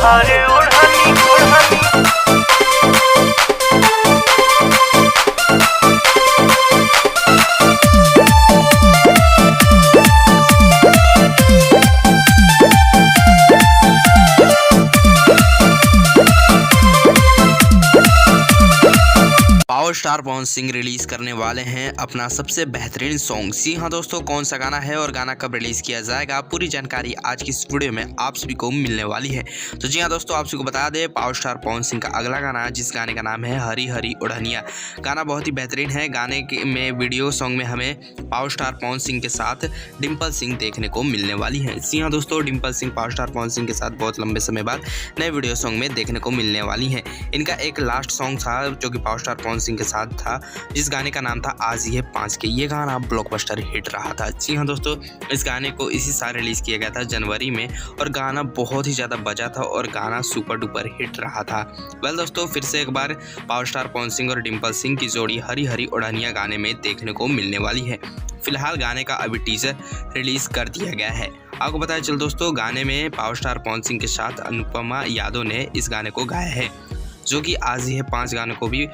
अरे ओढ़नी ओढ़नी power star Pawan Singh release करने वाले हैं अपना सबसे बेहतरीन सॉन्ग। जी हाँ दोस्तों, कौन सा गाना है और गाना कब रिलीज किया जाएगा, पूरी जानकारी आज की इस वीडियो में आप सभी को मिलने वाली है। तो जी हाँ दोस्तों, आप सभी को बता दें, पावर स्टार पवन सिंह का अगला गाना जिस गाने का नाम है हरी हरी ओढ़निया, गाना बहुत ही बेहतरीन है। गाने के में वीडियो सॉन्ग में हमें पावर स्टार पवन सिंह के साथ डिम्पल सिंह देखने को मिलने वाली है। जी हाँ दोस्तों, डिम्पल सिंह पावर स्टार पवन सिंह के साथ बहुत लंबे समय बाद नए वीडियो सॉन्ग में देखने को मिलने वाली है। इनका एक लास्ट सॉन्ग था जो कि पावर स्टार पवन सिंह के साथ था, जिस गाने का नाम था आज ये 5 के। ये गाना ब्लॉकबस्टर हिट रहा था। जी हाँ दोस्तों, इस गाने को इसी साल रिलीज किया गया था जनवरी में, और गाना बहुत ही ज़्यादा बजा था और गाना सुपर डुपर हिट रहा था। वेल दोस्तों, फिर से एक बार पावर स्टार पवन सिंह और डिम्पल सिंह की जोड़ी हरी हरी ओढ़निया गाने में देखने को मिलने वाली है। फिलहाल गाने का अभी टीजर रिलीज कर दिया गया है। आपको बताया चल दोस्तों, गाने में पावर स्टार पवन सिंह के साथ अनुपमा यादव ने इस गाने को गाया है, जो कि आज ये 5 गानों को भी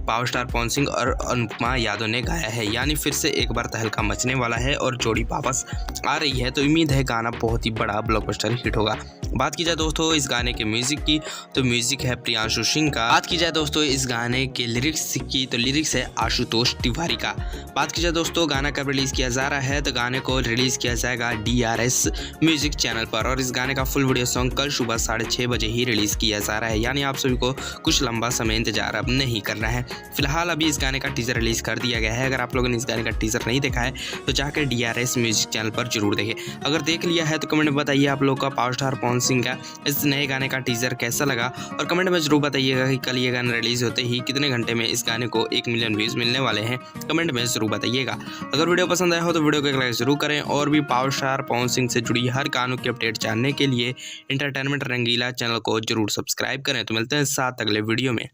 पावर स्टार पवन सिंह और अनुपमा यादव ने गाया है। यानी फिर से एक बार तहलका मचने वाला है और जोड़ी वापस आ रही है, तो उम्मीद है गाना बहुत ही बड़ा ब्लॉकबस्टर हिट होगा। बात की जाए दोस्तों इस गाने के म्यूजिक की, तो म्यूजिक है प्रियांशु सिंह का। बात की जाए दोस्तों इस गाने के लिरिक्स की, तो लिरिक्स है आशुतोष तिवारी का। बात की जाए दोस्तों गाना कब रिलीज किया जा रहा है, तो गाने को रिलीज किया जाएगा DRS म्यूजिक चैनल पर, और इस गाने का फुल वीडियो सॉन्ग कल सुबह 6:30 बजे ही रिलीज किया जा रहा है। यानी आप सभी को कुछ लंबा समय इंतजार अब नहीं करना है। फिलहाल अभी इस गाने का टीजर रिलीज कर दिया गया है। अगर आप लोगों ने इस गाने का टीजर नहीं देखा है तो जाकर DRS म्यूजिक चैनल पर जरूर देखें। अगर देख लिया है तो कमेंट में बताइए आप लोग का पावर स्टार पवन सिंह का इस नए गाने का टीजर कैसा लगा, और कमेंट में जरूर बताइएगा कि कल ये गाना रिलीज होते ही कितने घंटे में इस गाने को 1 मिलियन व्यूज मिलने वाले हैं। कमेंट में जरूर बताइएगा। अगर वीडियो पसंद आया हो तो वीडियो को एक लाइक जरूर करें, और भी पावर स्टार पवन सिंह से जुड़ी हर गानों की अपडेट जानने के लिए एंटरटेनमेंट रंगीला चैनल को जरूर सब्सक्राइब करें। तो मिलते हैं साथ अगले वीडियो में।